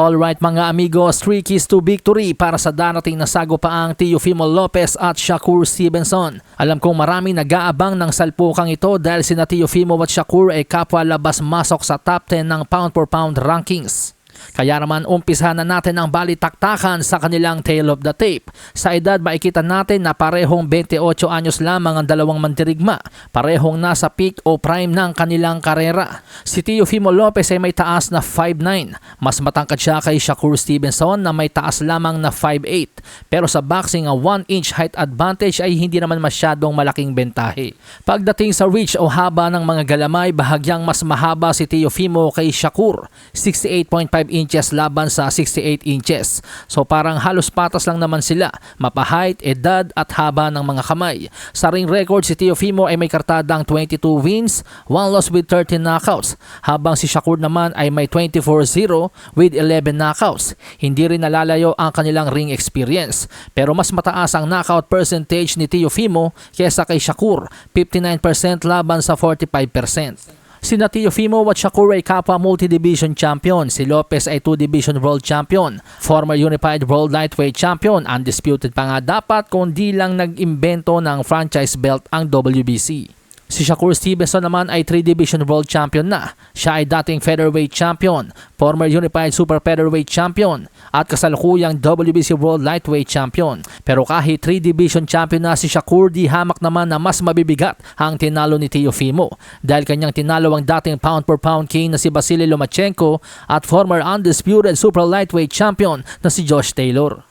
Alright mga amigos, 3 keys to victory para sa darating na sagupaang Teofimo Lopez at Shakur Stevenson. Alam kong maraming nag-aabang ng salpukang ito dahil sina Teofimo at Shakur ay kapwa labas-masok sa top 10 ng pound for pound rankings. Kaya naman umpisahan na natin ang balitaktakan sa kanilang tail of the tape. Sa edad makikita natin na parehong 28 anyos lamang ang dalawang mandirigma. Parehong nasa peak o prime ng kanilang karera. Si Teofimo Lopez ay may taas na 5'9". Mas matangkad siya kay Shakur Stevenson na may taas lamang na 5'8". Pero sa boxing ang 1-inch height advantage ay hindi naman masyadong malaking bentahe. Pagdating sa reach o haba ng mga galamay, bahagyang mas mahaba si Teofimo kay Shakur. 68.5 inches laban sa 68 inches. So parang halos patas lang naman sila, mapa-height, edad at haba ng mga kamay. Sa ring record, si Teofimo ay may kartadang 22 wins, 1 loss with 13 knockouts, habang si Shakur naman ay may 24-0 with 11 knockouts. Hindi rin nalalayo ang kanilang ring experience, pero mas mataas ang knockout percentage ni Teofimo kesa kay Shakur, 59% laban sa 45%. Sina Teofimo at Shakur ay kapwa multi-division champion. Si Lopez ay 2-division world champion, former unified world lightweight champion, undisputed pa nga dapat kung di lang nag-imbento ng franchise belt ang WBC. Si Shakur Stevenson naman ay 3-division world champion na. Siya ay dating featherweight champion, former unified super featherweight champion, at kasalukuyang WBC world lightweight champion. Pero kahit 3-division champion na si Shakur, di hamak naman na mas mabibigat ang tinalo ni Teofimo dahil kanyang tinalo ang dating pound for pound king na si Vasily Lomachenko at former undisputed super lightweight champion na si Josh Taylor.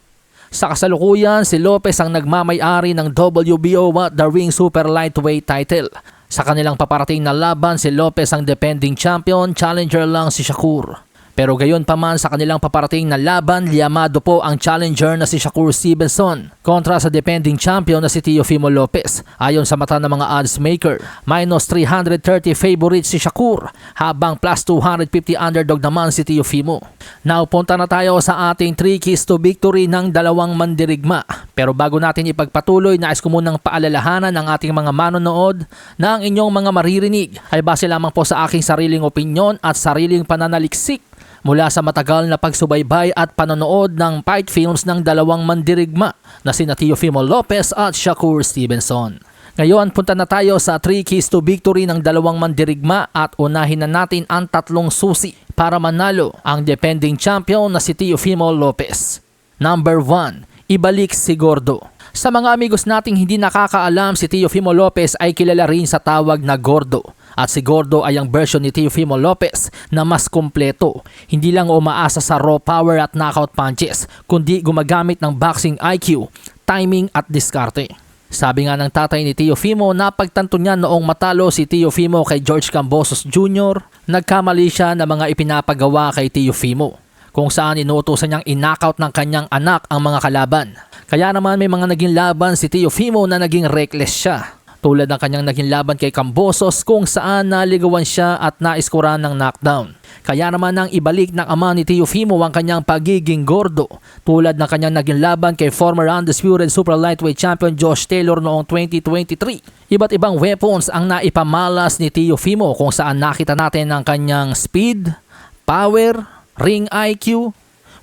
Sa kasalukuyan, si Lopez ang nagmamay-ari ng WBO at The Ring Super Lightweight title. Sa kanilang paparating na laban, si Lopez ang defending champion, challenger lang si Shakur. Pero gayon pa man sa kanilang paparating na laban, liyamado po ang challenger na si Shakur Stevenson kontra sa defending champion na si Teofimo Lopez. Ayon sa mata ng mga odds maker, minus 330 favorite si Shakur habang plus 250 underdog naman si Teofimo. Now punta na tayo sa ating 3 keys to victory ng dalawang mandirigma. Pero bago natin ipagpatuloy, nais ko munang paalalahanan ng ating mga manonood na ang inyong mga maririnig ay base lamang po sa aking sariling opinyon at sariling pananaliksik mula sa matagal na pagsubaybay at panonood ng fight films ng dalawang mandirigma na sina Teofimo Lopez at Shakur Stevenson. Ngayon, punta na tayo sa 3 keys to victory ng dalawang mandirigma at unahin na natin ang tatlong susi para manalo ang defending champion na si Teofimo Lopez. Number 1, ibalik si Gordo. Sa mga amigos nating hindi nakakaalam, si Teofimo Lopez ay kilala rin sa tawag na Gordo. At si Gordo ay ang version ni Teofimo Lopez na mas kompleto. Hindi lang umaasa sa raw power at knockout punches, kundi gumagamit ng boxing IQ, timing at diskarte. Sabi nga ng tatay ni Teofimo, napagtanto niya noong matalo si Teofimo kay George Kambosos Jr., nagkamali siya ng mga ipinapagawa kay Teofimo, kung saan inuutosan niyang in-knockout ng kanyang anak ang mga kalaban. Kaya naman may mga naging laban si Teofimo na naging reckless siya. Tulad ng kanyang naging laban kay Kambosos kung saan naligawan siya at naiskuran ng knockdown. Kaya naman nang ibalik ng ama ni Teofimo ang kanyang pagiging gordo. Tulad ng kanyang naging laban kay former undisputed super lightweight champion Josh Taylor noong 2023. Iba't ibang weapons ang naipamalas ni Teofimo kung saan nakita natin ang kanyang speed, power, ring IQ,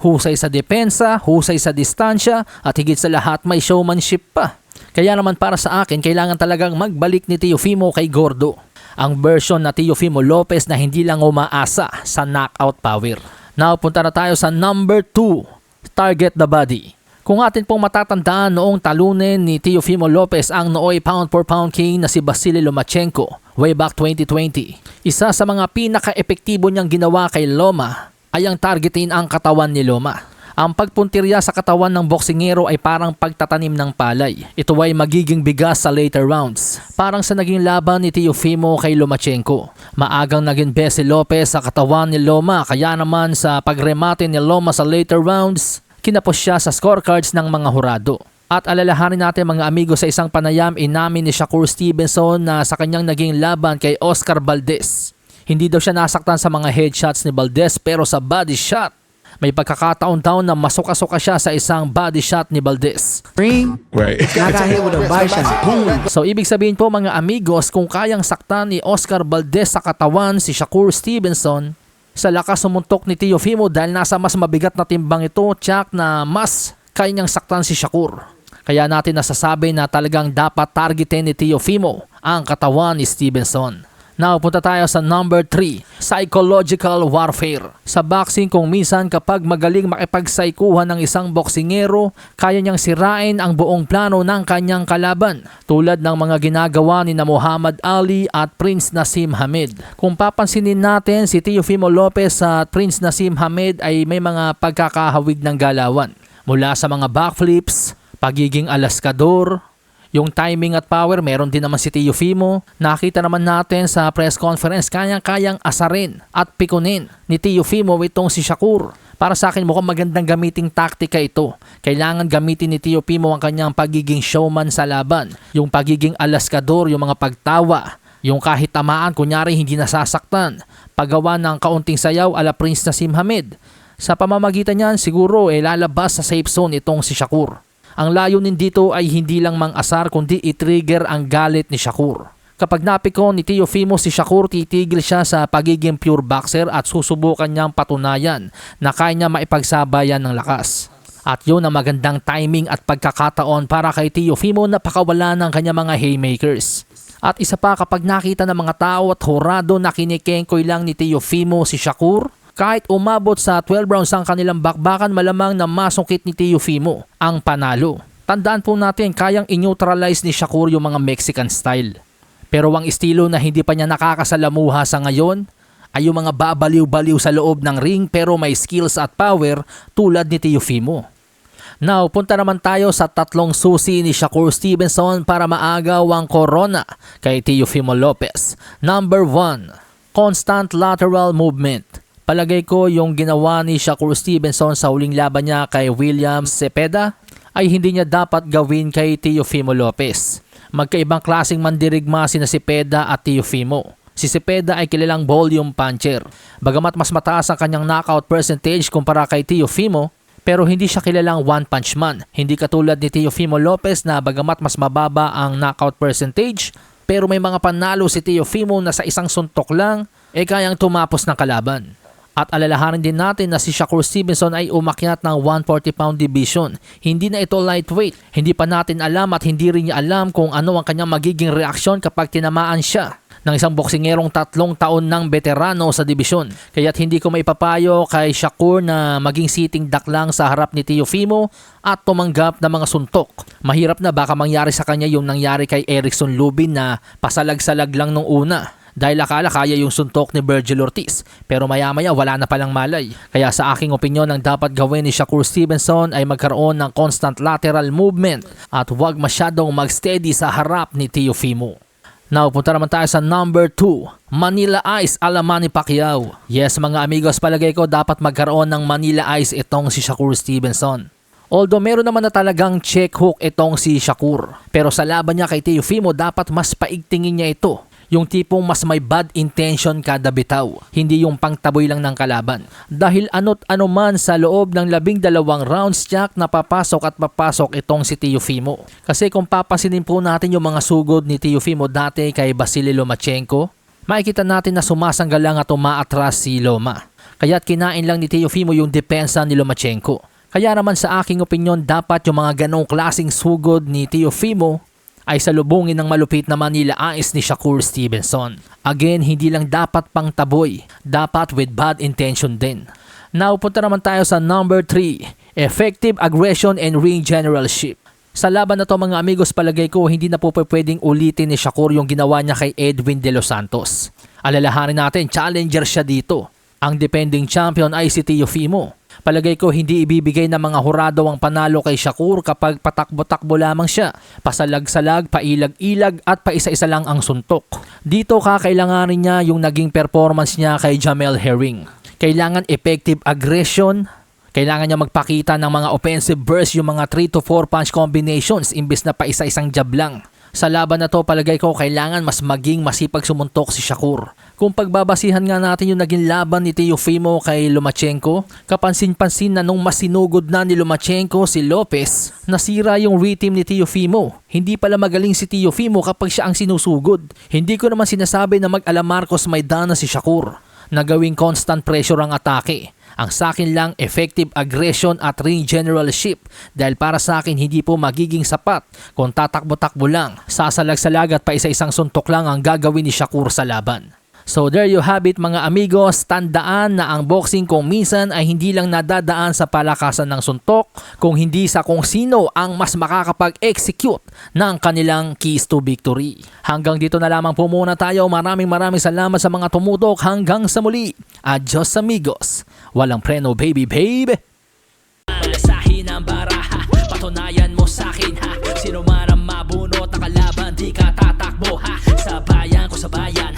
husay sa depensa, husay sa distansya at higit sa lahat may showmanship pa. Kaya naman para sa akin, kailangan talagang magbalik ni Teofimo kay Gordo. Ang version na Teofimo Lopez na hindi lang umaasa sa knockout power. Now punta na tayo sa number 2, target the body. Kung atin pong matatandaan, noong talunin ni Teofimo Lopez ang nooy pound for pound king na si Vasily Lomachenko way back 2020. Isa sa mga pinaka-epektibo niyang ginawa kay Loma ay ang targetin ang katawan ni Loma. Ang pagpuntirya sa katawan ng boksingero ay parang pagtatanim ng palay. Ito ay magiging bigas sa later rounds. Parang sa naging laban ni Teofimo kay Lomachenko. Maagang naging best si Lopez sa katawan ni Loma, kaya naman sa pagremate ni Loma sa later rounds, kinapos siya sa scorecards ng mga hurado. At alalahanin natin mga amigo, sa isang panayam inamin ni Shakur Stevenson na sa kanyang naging laban kay Oscar Valdez, hindi daw siya nasaktan sa mga headshots ni Valdez pero sa body shot. May pagkakataon-taon na masuka-suka siya sa isang body shot ni Valdez. Right. Nakahit with a bicep. Boom. So ibig sabihin po mga amigos, kung kayang saktan ni Oscar Valdez sa katawan si Shakur Stevenson, Sa lakas sumuntok ni Teofimo dahil nasa mas mabigat na timbang ito, tiyak na mas kaya niyang saktan si Shakur. Kaya natin nasasabi na talagang dapat targetin ni Teofimo ang katawan ni Stevenson. Now, punta tayo sa number 3, psychological warfare. Sa boxing, kung minsan kapag magaling makipagsaikuhan ng isang boksingero, kaya niyang sirain ang buong plano ng kanyang kalaban. Tulad ng mga ginagawa ni Muhammad Ali at Prince Naseem Hamed. Kung papansinin natin, si Teofimo Lopez at Prince Naseem Hamed ay may mga pagkakahawig ng galawan. Mula sa mga backflips, pagiging alaskador, yung timing at power, meron din naman si Teofimo. Nakita naman natin sa press conference, kayang-kayang asarin at pikunin ni Teofimo itong si Shakur. Para sa akin, mukhang magandang gamiting taktika ito. Kailangan gamitin ni Teofimo ang kanyang pagiging showman sa laban. Yung pagiging alaskador, yung mga pagtawa, yung kahit tamaan, kunyari hindi nasasaktan. Paggawa ng kaunting sayaw ala Prince Naseem Hamed. Sa pamamagitan niyan, siguro lalabas sa safe zone itong si Shakur. Ang layunin dito ay hindi lang mang-asar kundi i-trigger ang galit ni Shakur. Kapag napikon ni Teofimo si Shakur, titigil siya sa pagiging pure boxer at susubukan niyang patunayan na kaya niya maipagsabayan ng lakas. At yun ang magandang timing at pagkakataon para kay Teofimo na pakawala ng kanyang mga haymakers. At isa pa, kapag nakita ng mga tao at hurado na kinikengkoy lang ni Teofimo si Shakur, kahit umabot sa 12 rounds ang kanilang bakbakan, malamang na masungkit ni Teofimo ang panalo. Tandaan po natin, kayang i-neutralize ni Shakur yung mga Mexican style. Pero ang estilo na hindi pa niya nakakasalamuha sa ngayon ay yung mga babaliw-baliw sa loob ng ring pero may skills at power tulad ni Teofimo. Now, punta naman tayo sa tatlong susi ni Shakur Stevenson para maagaw ang corona kay Teofimo Lopez. Number 1, constant lateral movement. Palagay ko yung ginawa ni Shakur Stevenson sa huling laban niya kay William Cepeda ay hindi niya dapat gawin kay Teofimo Lopez. Magkaibang klaseng mandirigma sina Cepeda at Teofimo. Si Cepeda ay kilalang volume puncher. Bagamat mas mataas ang kanyang knockout percentage kumpara kay Teofimo, pero hindi siya kilalang one punch man. Hindi katulad ni Teofimo Lopez na bagamat mas mababa ang knockout percentage, pero may mga panalo si Teofimo na sa isang suntok lang kayang tumapos ng kalaban. At alalahanin din natin na si Shakur Stevenson ay umakyat ng 140-pound division. Hindi na ito lightweight. Hindi pa natin alam at hindi rin niya alam kung ano ang kanyang magiging reaksyon kapag tinamaan siya ng isang boksingerong 3 taon ng veterano sa dibisyon. Kaya't hindi ko maipapayo kay Shakur na maging sitting duck lang sa harap ni Teofimo at tumanggap ng mga suntok. Mahirap na baka mangyari sa kanya yung nangyari kay Erickson Lubin na pasalag-salag lang nung una. Dahil akala kaya yung suntok ni Virgil Ortiz, pero maya-maya wala na palang malay. Kaya sa aking opinyon, ang dapat gawin ni Shakur Stevenson ay magkaroon ng constant lateral movement at huwag masyadong mag-steady sa harap ni Teofimo. Now, punta naman tayo sa number 2, Manila Ice ala Manny Pacquiao. Yes mga amigos, palagay ko dapat magkaroon ng Manila Ice itong si Shakur Stevenson. Although meron naman na talagang check hook itong si Shakur, pero sa laban niya kay Teofimo dapat mas paigtingin niya ito. Yung tipong mas may bad intention kada bitaw, hindi yung pangtaboy lang ng kalaban. Dahil ano't ano man sa loob ng 12 rounds tiyak na papasok at papasok itong si Teofimo. Kasi kung papasinin po natin yung mga sugod ni Teofimo dati kay Vasily Lomachenko, makikita natin na sumasanggal lang at umaatras si Loma. Kaya't kinain lang ni Teofimo yung depensa ni Lomachenko. Kaya naman sa aking opinyon, dapat yung mga ganong klaseng sugod ni Teofimo ay salubungin ng malupit na Manila Ice ni Shakur Stevenson. Again, hindi lang dapat pang taboy, dapat with bad intention din. Now, punta naman tayo sa number 3, effective aggression and ring generalship. Sa laban na to mga amigos, palagay ko hindi na po pwedeng ulitin ni Shakur yung ginawa niya kay Edwin De Los Santos. Alalahanin natin, challenger siya dito. Ang defending champion ay si Teofimo. Palagay ko hindi ibibigay ng mga hurado ang panalo kay Shakur kapag patakbo-takbo lamang siya. Pasalag-salag, pailag-ilag at paisa-isa lang ang suntok. Dito kakailanganin niya yung naging performance niya kay Jamel Herring. Kailangan effective aggression. Kailangan niya magpakita ng mga offensive burst, yung mga 3 to 4 punch combinations imbis na paisa-isang jab lang. Sa laban na to, palagay ko kailangan mas maging masipag sumuntok si Shakur. Kung pagbabasihan nga natin yung naging laban ni Teofimo kay Lomachenko, kapansin-pansin na nung masinugod na ni Lomachenko si Lopez, nasira yung rhythm ni Teofimo. Hindi pala magaling si Teofimo kapag siya ang sinusugod. Hindi ko naman sinasabi na mag-ala Marcos Maidana si Shakur. na gawing constant pressure ang atake. Ang sa akin lang, effective aggression at ring generalship dahil para sa akin hindi po magiging sapat kung tatakbo-takbo lang, sasalag-salag at pa isa-isang suntok lang ang gagawin ni Shakur sa laban. So there you have it mga amigos, tandaan na ang boxing kung minsan ay hindi lang nadadaan sa palakasan ng suntok, kung hindi sa kung sino ang mas makakapag-execute ng kanilang keys to victory. Hanggang dito na lamang po muna tayo. Maraming salamat sa mga tumutok. Hanggang sa muli. Adios amigos. Walang preno baby babe. Malasahin ang baraha, patunayan mo sa akin ha. Sino man ang mabunot na kalaban, di ka tatakbo ha. Sa bayan ko sa bayan,